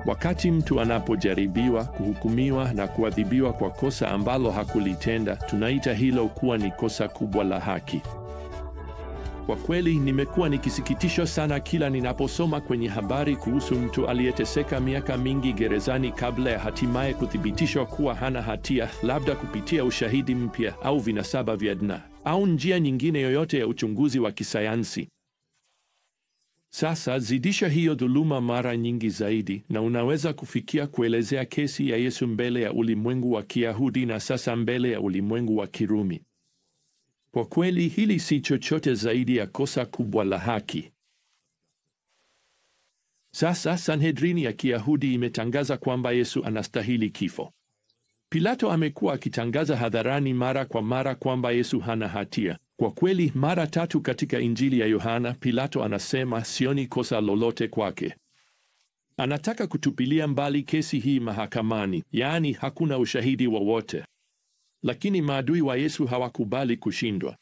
Wakati mtu anapojaribiwa, kuhukumiwa na kuadhibiwa kwa kosa ambalo hakulitenda, tunaita hilo kuwa ni kosa kubwa la haki. Kwa kweli, nimekuwa nikisikitishwa sana kila ninaposoma kwenye habari kuhusu mtu aliyeteseka miaka mingi gerezani kabla ya hatimaye kuthibitishwa kuwa hana hatia, labda kupitia ushahidi mpya au vinasaba vya DNA au njia nyingine yoyote ya uchunguzi wa kisayansi. Sasa zidisha hiyo dhuluma mara nyingi zaidi, na unaweza kufikia kuelezea kesi ya Yesu mbele ya ulimwengu wa Kiyahudi na sasa mbele ya ulimwengu wa Kirumi. Kwa kweli, hili si chochote zaidi ya kosa kubwa la haki. Sasa Sanhedrini ya Kiyahudi imetangaza kwamba Yesu anastahili kifo. Pilato amekuwa akitangaza hadharani mara kwa mara kwamba Yesu hana hatia. Kwa kweli, mara 3 katika Injili ya Yohana, Pilato anasema sioni kosa lolote kwake. Anataka kutupilia mbali kesi hii mahakamani, yaani hakuna ushahidi wowote. Lakini maadui wa Yesu hawakubali kushindwa.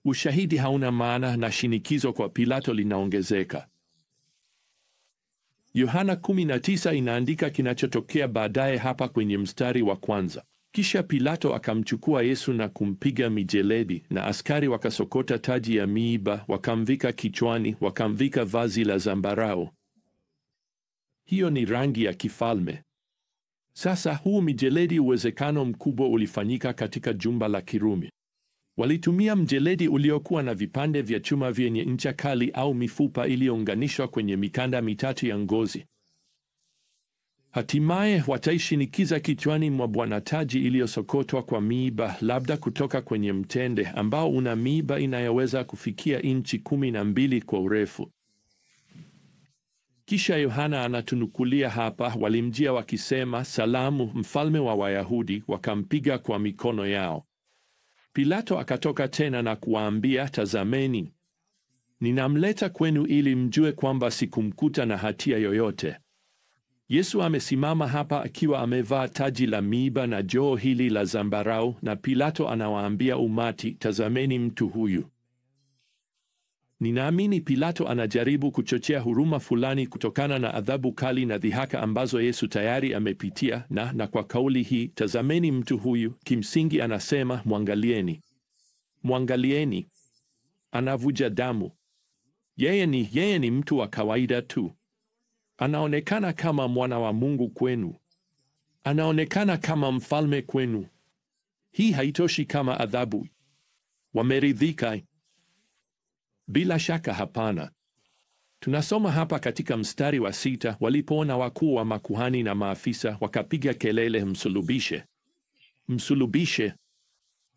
Ushahidi hauna maana na shinikizo kwa Pilato linaongezeka. Yohana 19 inaandika kinachotokea baadaye hapa kwenye mstari wa 1. Kisha Pilato akamchukua Yesu na kumpiga mijeledi, na askari wakasokota taji ya miiba, wakamvika kichwani, wakamvika vazi la zambarau. Hiyo ni rangi ya kifalme. Sasa huu mijeledi, uwezekano mkubwa ulifanyika katika jumba la Kirumi. Walitumia mjeledi uliokuwa na vipande vya chuma vyenye ncha kali au mifupa iliyounganishwa kwenye mikanda mitatu ya ngozi. Hatimaye wataishinikiza kichwani mwa Bwana taji iliyosokotwa kwa miiba, labda kutoka kwenye mtende ambao una miiba inayoweza kufikia inchi 12 kwa urefu. Kisha Yohana anatunukulia hapa, walimjia wakisema, "Salamu, mfalme wa Wayahudi," wakampiga kwa mikono yao. Pilato akatoka tena na kuwaambia, "Tazameni, ninamleta kwenu ili mjue kwamba sikumkuta na hatia yoyote." Yesu amesimama hapa akiwa amevaa taji la miiba na joho hili la zambarau, na Pilato anawaambia umati, "Tazameni mtu huyu." Ninaamini Pilato anajaribu kuchochea huruma fulani kutokana na adhabu kali na dhihaka ambazo Yesu tayari amepitia, na kwa kauli hii, "Tazameni mtu huyu," kimsingi anasema, mwangalieni. Mwangalieni. Anavuja damu. Yeye ni mtu wa kawaida tu. Anaonekana kama mwana wa Mungu kwenu. Anaonekana kama mfalme kwenu. Hii haitoshi kama adhabu. Wameridhika? Bila shaka hapana. Tunasoma hapa katika mstari wa 6, walipoona wakuu wa makuhani na maafisa wakapiga kelele, "Msulubishe! Msulubishe!"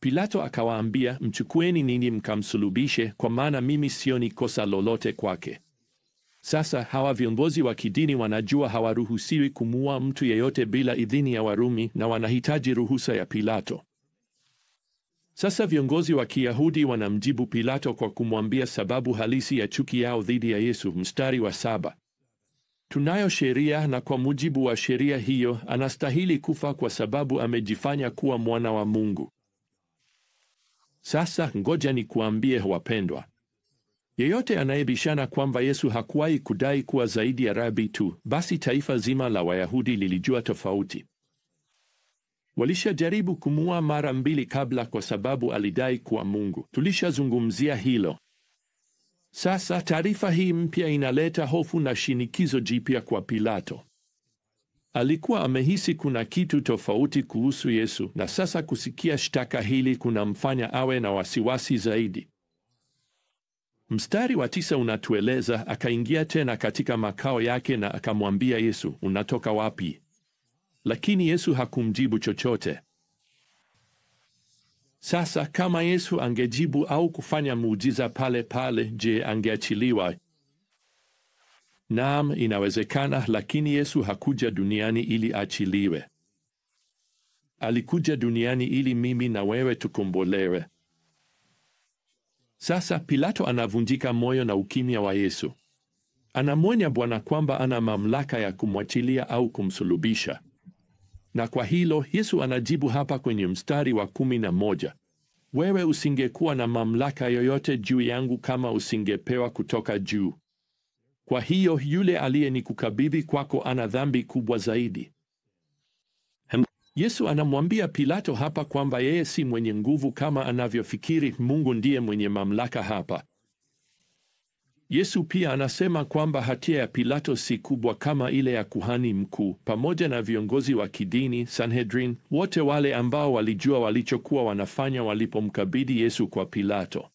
Pilato akawaambia, "Mchukueni ninyi mkamsulubishe, kwa maana mimi sioni kosa lolote kwake." Sasa hawa viongozi wa kidini wanajua hawaruhusiwi kumuua mtu yeyote bila idhini ya Warumi, na wanahitaji ruhusa ya Pilato. Sasa viongozi wa Kiyahudi wanamjibu Pilato kwa kumwambia sababu halisi ya chuki yao dhidi ya Yesu. Mstari wa 7. Tunayo sheria, na kwa mujibu wa sheria hiyo anastahili kufa kwa sababu amejifanya kuwa mwana wa Mungu. Sasa ngoja nikuambie wapendwa, yeyote anayebishana kwamba Yesu hakuwahi kudai kuwa zaidi ya rabi tu, basi taifa zima la Wayahudi lilijua tofauti. Walishajaribu kumuua mara 2 kabla kwa sababu alidai kuwa Mungu. Tulishazungumzia hilo. Sasa taarifa hii mpya inaleta hofu na shinikizo jipya kwa Pilato. Alikuwa amehisi kuna kitu tofauti kuhusu Yesu, na sasa kusikia shtaka hili kunamfanya awe na wasiwasi zaidi. Mstari wa 9 unatueleza, akaingia tena katika makao yake na akamwambia Yesu, "Unatoka wapi?" Lakini Yesu hakumjibu chochote. Sasa kama Yesu angejibu au kufanya muujiza pale pale, je, angeachiliwa? Naam, inawezekana, lakini Yesu hakuja duniani ili achiliwe. Alikuja duniani ili mimi na wewe tukombolewe. Sasa Pilato anavunjika moyo na ukimya wa Yesu. Anamwonya Bwana kwamba ana mamlaka ya kumwachilia au kumsulubisha. Na kwa hilo Yesu anajibu hapa kwenye mstari wa 11, "Wewe usingekuwa na mamlaka yoyote juu yangu kama usingepewa kutoka juu." Kwa hiyo yule aliyenikukabidhi kwako ana dhambi kubwa zaidi. Yesu anamwambia Pilato hapa kwamba yeye si mwenye nguvu kama anavyofikiri. Mungu ndiye mwenye mamlaka hapa. Yesu pia anasema kwamba hatia ya Pilato si kubwa kama ile ya kuhani mkuu pamoja na viongozi wa kidini, Sanhedrin, wote wale ambao walijua walichokuwa wanafanya walipomkabidhi Yesu kwa Pilato.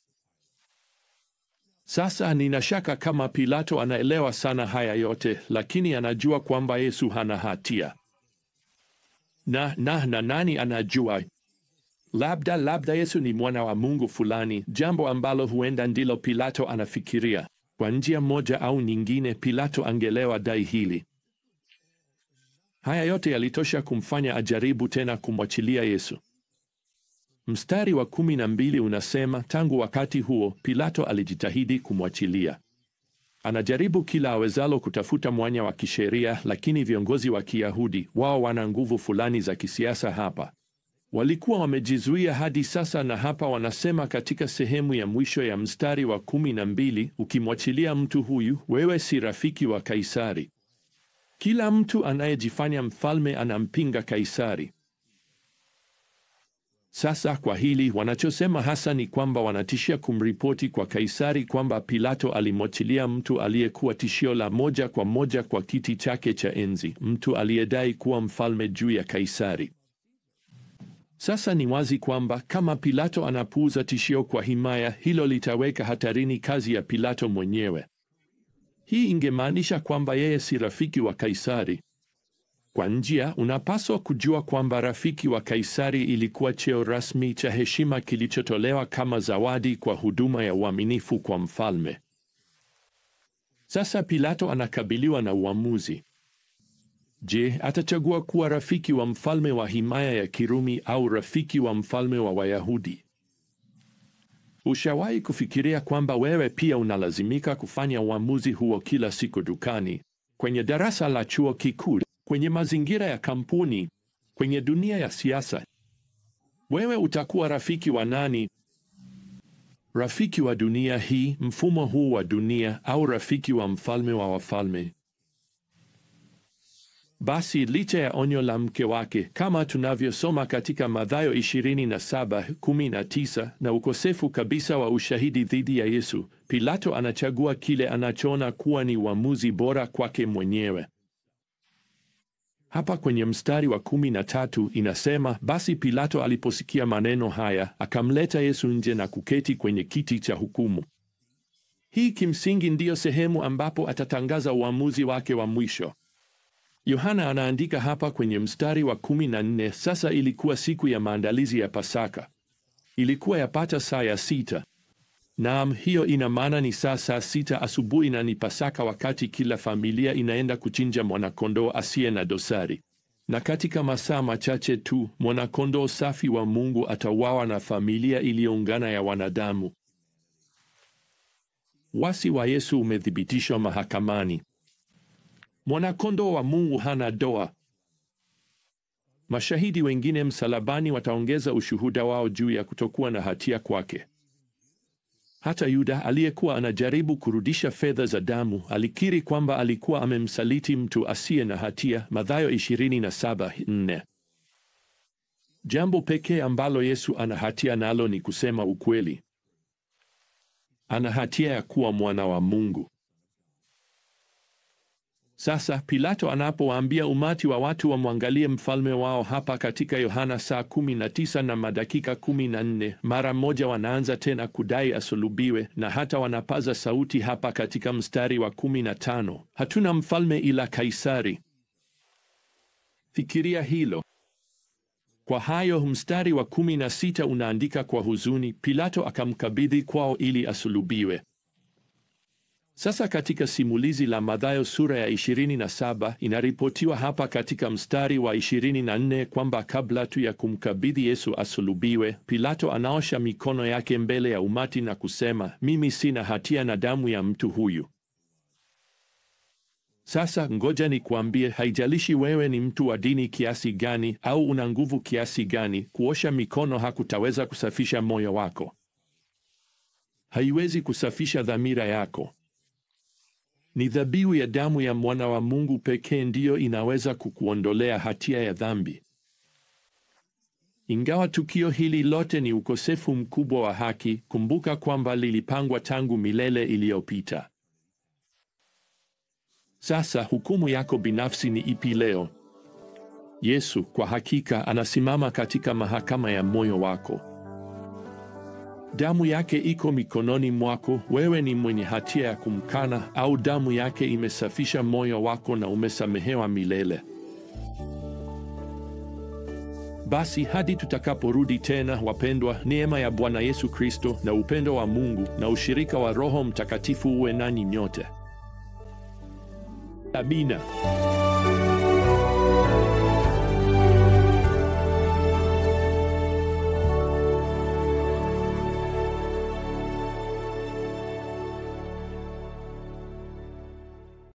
Sasa nina shaka kama Pilato anaelewa sana haya yote, lakini anajua kwamba Yesu hana hatia. Na nani anajua? Labda Yesu ni mwana wa Mungu fulani, jambo ambalo huenda ndilo Pilato anafikiria. Kwa njia moja au nyingine, Pilato angelewa dai hili. Haya yote yalitosha kumfanya ajaribu tena kumwachilia Yesu. Mstari wa 12 unasema, tangu wakati huo Pilato alijitahidi kumwachilia. Anajaribu kila awezalo kutafuta mwanya wa kisheria, lakini viongozi wa Kiyahudi, wao wana nguvu fulani za kisiasa hapa. Walikuwa wamejizuia hadi sasa, na hapa wanasema katika sehemu ya mwisho ya mstari wa 12, ukimwachilia mtu huyu, wewe si rafiki wa Kaisari. Kila mtu anayejifanya mfalme anampinga Kaisari. Sasa kwa hili wanachosema hasa ni kwamba wanatishia kumripoti kwa Kaisari kwamba Pilato alimwachilia mtu aliyekuwa tishio la moja kwa moja kwa kiti chake cha enzi, mtu aliyedai kuwa mfalme juu ya Kaisari. Sasa ni wazi kwamba kama Pilato anapuuza tishio kwa himaya, hilo litaweka hatarini kazi ya Pilato mwenyewe. Hii ingemaanisha kwamba yeye si rafiki wa Kaisari. Kwa njia, unapaswa kujua kwamba rafiki wa Kaisari ilikuwa cheo rasmi cha heshima kilichotolewa kama zawadi kwa huduma ya uaminifu kwa mfalme. Sasa Pilato anakabiliwa na uamuzi. Je, atachagua kuwa rafiki wa mfalme wa himaya ya Kirumi au rafiki wa mfalme wa Wayahudi? Ushawahi kufikiria kwamba wewe pia unalazimika kufanya uamuzi huo kila siku dukani, kwenye darasa la chuo kikuu, kwenye mazingira ya kampuni, kwenye dunia ya siasa? Wewe utakuwa rafiki wa nani? Rafiki wa dunia hii, mfumo huu wa dunia, au rafiki wa mfalme wa wafalme? Basi licha ya onyo la mke wake kama tunavyosoma katika Mathayo 27:19 na ukosefu kabisa wa ushahidi dhidi ya Yesu, Pilato anachagua kile anachoona kuwa ni uamuzi bora kwake mwenyewe. Hapa kwenye mstari wa 13 inasema, basi Pilato aliposikia maneno haya, akamleta Yesu nje na kuketi kwenye kiti cha hukumu. Hii kimsingi ndiyo sehemu ambapo atatangaza uamuzi wake wa mwisho. Yohana anaandika hapa kwenye mstari wa 14, sasa ilikuwa siku ya maandalizi ya Pasaka. Ilikuwa yapata saa ya 6. Naam, hiyo ina maana ni saa 6 asubuhi, na ni Pasaka, wakati kila familia inaenda kuchinja mwanakondoo asiye na dosari. Na katika masaa machache tu, mwanakondoo safi wa Mungu atauawa na familia iliyoungana ya wanadamu. Uasi wa Yesu umethibitishwa mahakamani. Mwanakondoo wa Mungu hana doa. Mashahidi wengine msalabani wataongeza ushuhuda wao juu ya kutokuwa na hatia kwake. Hata Yuda aliyekuwa anajaribu kurudisha fedha za damu alikiri kwamba alikuwa amemsaliti mtu asiye na hatia, Mathayo 27:4. Jambo pekee ambalo Yesu ana hatia nalo ni kusema ukweli. Ana hatia ya kuwa mwana wa Mungu. Sasa Pilato anapowaambia umati wa watu wamwangalie mfalme wao hapa katika Yohana saa 19 na madakika 14, mara moja wanaanza tena kudai asulubiwe, na hata wanapaza sauti hapa katika mstari wa 15, hatuna mfalme ila Kaisari. Fikiria hilo. Kwa hayo mstari wa 16 unaandika kwa huzuni, Pilato akamkabidhi kwao ili asulubiwe. Sasa katika simulizi la Mathayo sura ya 27 inaripotiwa hapa katika mstari wa 24 kwamba kabla tu ya kumkabidhi Yesu asulubiwe, Pilato anaosha mikono yake mbele ya umati na kusema, mimi sina hatia na damu ya mtu huyu. Sasa ngoja nikuambie, haijalishi wewe ni mtu wa dini kiasi gani au una nguvu kiasi gani, kuosha mikono hakutaweza kusafisha moyo wako. Haiwezi kusafisha dhamira yako. Ni dhabihu ya damu ya mwana wa Mungu pekee ndiyo inaweza kukuondolea hatia ya dhambi. Ingawa tukio hili lote ni ukosefu mkubwa wa haki, kumbuka kwamba lilipangwa tangu milele iliyopita. Sasa hukumu yako binafsi ni ipi leo? Yesu kwa hakika anasimama katika mahakama ya moyo wako. Damu yake iko mikononi mwako. Wewe ni mwenye hatia ya kumkana, au damu yake imesafisha moyo wako na umesamehewa milele? Basi hadi tutakaporudi tena, wapendwa, neema ya Bwana Yesu Kristo na upendo wa Mungu na ushirika wa Roho Mtakatifu uwe nanyi nyote. Amina.